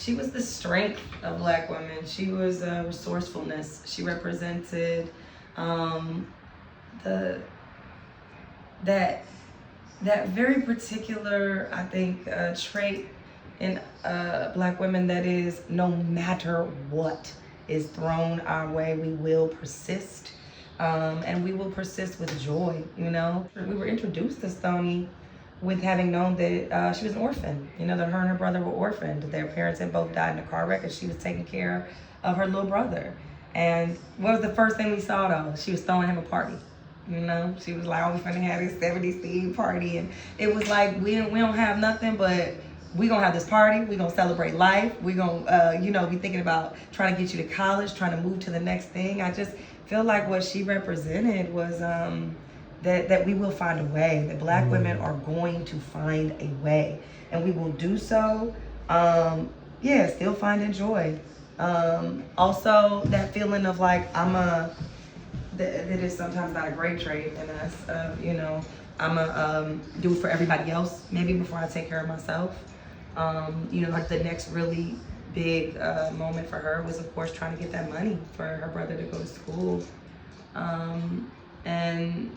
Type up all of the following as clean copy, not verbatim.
she was the strength of Black women. She was resourcefulness. She represented that very particular, I think, trait in Black women, that is, no matter what is thrown our way, we will persist, and we will persist with joy. You know, we were introduced to Stony with having known that she was an orphan. You know, that her and her brother were orphaned. Their parents had both died in a car wreck, and she was taking care of her little brother. And what was the first thing we saw, though? She was throwing him a party. You know, she was like, "Oh, we finna have this 70s theme party," and it was like, we don't have nothing, but we gonna have this party. We gonna celebrate life. We gonna, be thinking about trying to get you to college, trying to move to the next thing. I just feel like what she represented was that we will find a way. That Black women are going to find a way, and we will do so. Still finding joy. Also, that feeling of like that is sometimes not a great trait in us. I'm a do it for everybody else maybe before I take care of myself. Like the next really big moment for her was, of course, trying to get that money for her brother to go to school, and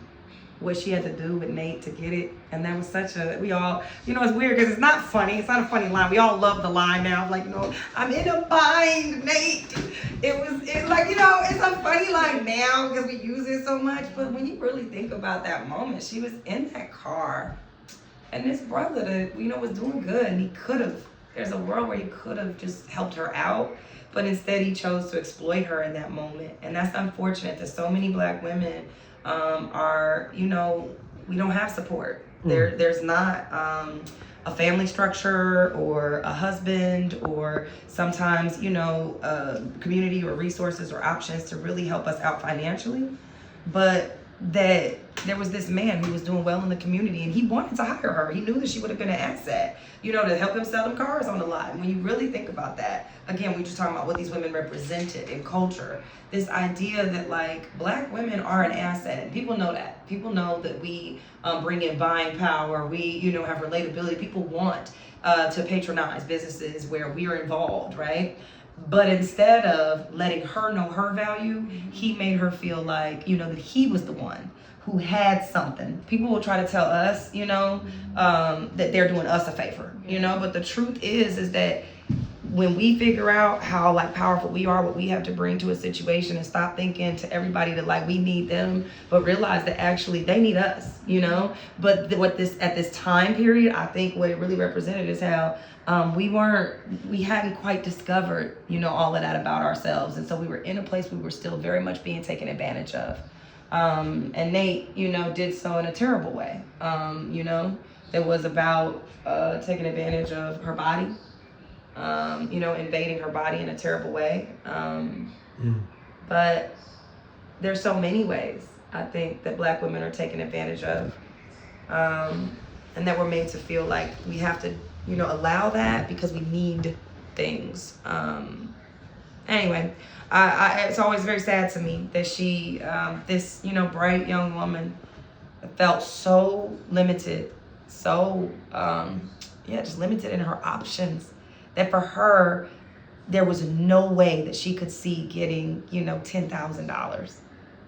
what she had to do with Nate to get it. And that was such a, we all, it's weird because it's not funny. It's not a funny line. We all love the line now. Like, I'm in a bind, Nate. It's like, it's a funny line now because we use it so much. But when you really think about that moment, she was in that car and this brother that, was doing good, and he could have, there's a world where he could have just helped her out. But instead he chose to exploit her in that moment. And that's unfortunate that so many Black women are, we don't have support. There's not a family structure or a husband or sometimes, community or resources or options to really help us out financially. But that there was this man who was doing well in the community and he wanted to hire her. He knew that she would have been an asset, to help him sell them cars on the lot. And when you really think about that, again, we're just talking about what these women represented in culture. This idea that like Black women are an asset, and people know that. People know that we bring in buying power. We, have relatability. People want to patronize businesses where we are involved, right? But instead of letting her know her value, he made her feel like, that he was the one who had something. People will try to tell us, that they're doing us a favor, but the truth is that when we figure out how like powerful we are, what we have to bring to a situation, and stop thinking to everybody that like we need them, but realize that actually they need us, But at this time period, I think what it really represented is how we hadn't quite discovered, all of that about ourselves. And so we were in a place we were still very much being taken advantage of. And Nate, did so in a terrible way. It was about taking advantage of her body, invading her body in a terrible way. But there's so many ways, I think, that Black women are taken advantage of. And that we're made to feel like we have to, allow that because we need things. Anyway, it's always very sad to me that she, this, bright young woman felt so limited, so, just limited in her options, that for her, there was no way that she could see getting, $10,000.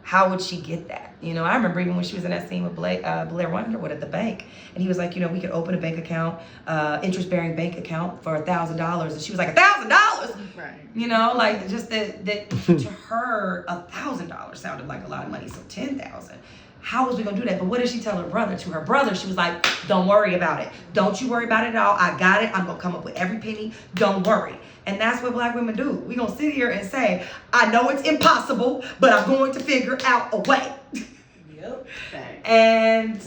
How would she get that? I remember even when she was in that scene with Blair Wonderwood at the bank, and he was like, we could open a bank account, interest-bearing bank account for $1,000, and she was like, $1,000? Right. Like just that to her, $1,000 sounded like a lot of money, so $10,000. How was we gonna do that? But what did she tell her brother? To her brother, she was like, don't worry about it. Don't you worry about it at all. I got it. I'm gonna come up with every penny. Don't worry. And that's what Black women do. We gonna sit here and say, I know it's impossible, but I'm going to figure out a way. Yep. And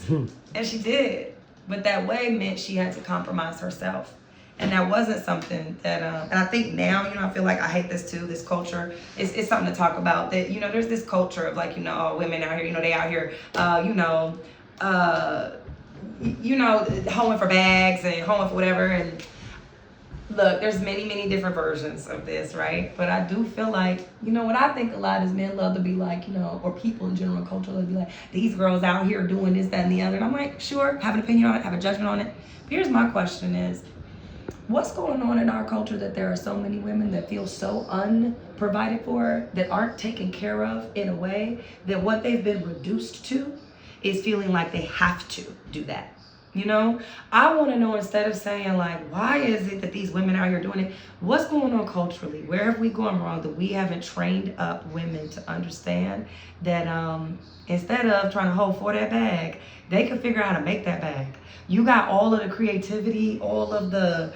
she did. But that way meant she had to compromise herself. And that wasn't something that, and I think now, I feel like I hate this too, this culture. It's something to talk about that, there's this culture of like, women out here, they out here, hoeing for bags and hoeing for whatever. And look, there's many, many different versions of this, right? But I do feel like, what I think a lot is men love to be like, or people in general culture love to be like, these girls out here doing this, that, and the other. And I'm like, sure, have an opinion on it, have a judgment on it. But here's my question is, what's going on in our culture that there are so many women that feel so unprovided for, that aren't taken care of in a way that what they've been reduced to is feeling like they have to do that. You know, I want to know, instead of saying like, why is it that these women out here doing it? What's going on culturally? Where have we gone wrong that we haven't trained up women to understand that instead of trying to hold for that bag, they can figure out how to make that bag. You got all of the creativity, all of the,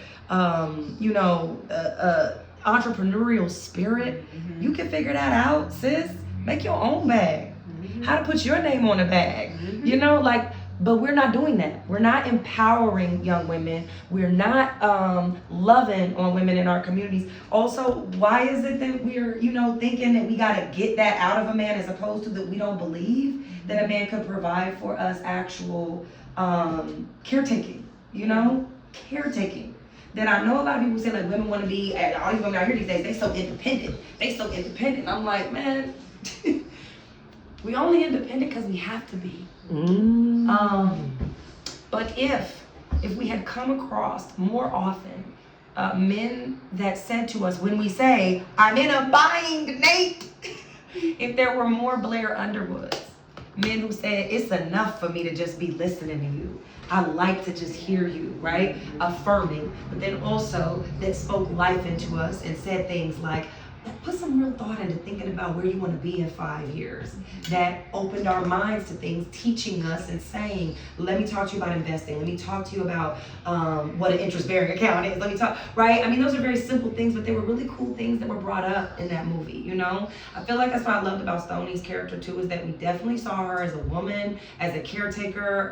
entrepreneurial spirit. Mm-hmm. You can figure that out, sis. Make your own bag. Mm-hmm. How to put your name on a bag. Mm-hmm. You know, like, but we're not doing that. We're not empowering young women. We're not loving on women in our communities. Also, why is it that we're, thinking that we got to get that out of a man, as opposed to that we don't believe that a man could provide for us actual caretaking, caretaking. Then I know a lot of people say like women want to be, all these women out here these days, they so independent. I'm like, man, we only independent because we have to be. But if we had come across more often men that said to us when we say, I'm in a bind, Nate, if there were more Blair Underwoods, men who said, it's enough for me to just be listening to you. I like to just hear you, right? Affirming, but then also that spoke life into us and said things like, put some real thought into thinking about where you want to be in 5 years. That opened our minds to things, teaching us and saying, let me talk to you about investing. Let me talk to you about what an interest-bearing account is. Let me talk, right? I mean, those are very simple things, but they were really cool things that were brought up in that movie, I feel like that's what I loved about Stony's character too, is that we definitely saw her as a woman, as a caretaker,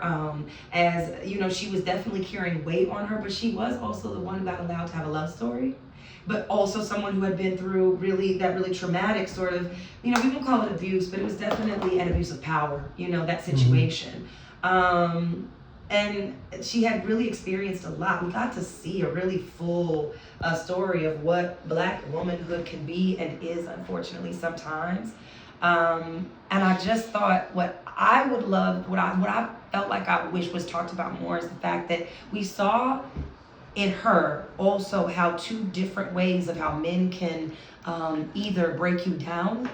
as, she was definitely carrying weight on her, but she was also the one who got allowed to have a love story. But also someone who had been through really traumatic sort of, we won't call it abuse, but it was definitely an abuse of power, that situation. And she had really experienced a lot. We got to see a really full story of what Black womanhood can be and is, unfortunately, sometimes. And I just thought what I would love, what I felt like I wish was talked about more, is the fact that we saw in her also how two different ways of how men can either break you down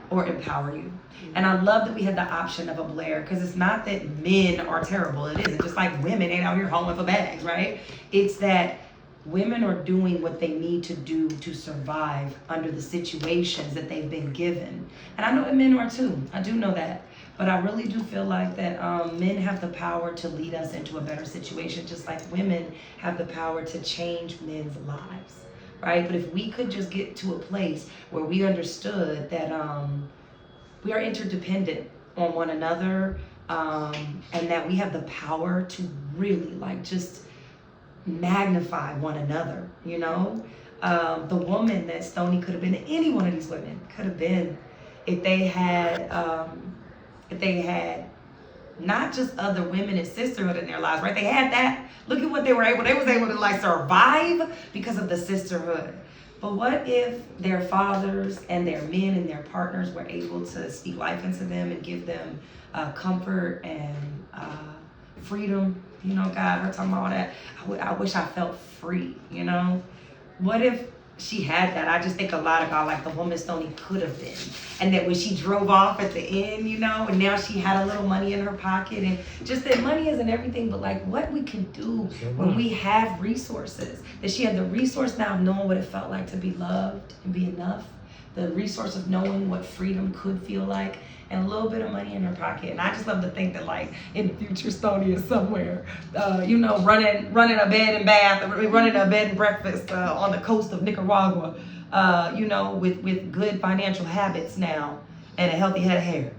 or empower you. And I love that we had the option of a Blair, because it's not that men are terrible. It isn't. Just like women ain't out here hoeing for bags, right? It's that women are doing what they need to do to survive under the situations that they've been given. And I know that men are too. I do know that. But I really do feel like that men have the power to lead us into a better situation, just like women have the power to change men's lives, right? But if we could just get to a place where we understood that we are interdependent on one another, and that we have the power to really just magnify one another, the woman that Stony could have been, any one of these women could have been, if they had not just other women and sisterhood in their lives, right? They had that. Look at what they was able to survive because of the sisterhood. But what if their fathers and their men and their partners were able to speak life into them and give them comfort and freedom? God, her talking about all that. I wish I felt free, What if she had that? I just think a lot about the woman Stony could have been, and that when she drove off at the end, and now she had a little money in her pocket, and just that money isn't everything, but what we can do when we have resources. That she had the resource now of knowing what it felt like to be loved and be enough, the resource of knowing what freedom could feel like, and a little bit of money in her pocket. And I just love to think that in the future Stony is somewhere, running a bed and bath, running a bed and breakfast on the coast of Nicaragua, with good financial habits now and a healthy head of hair.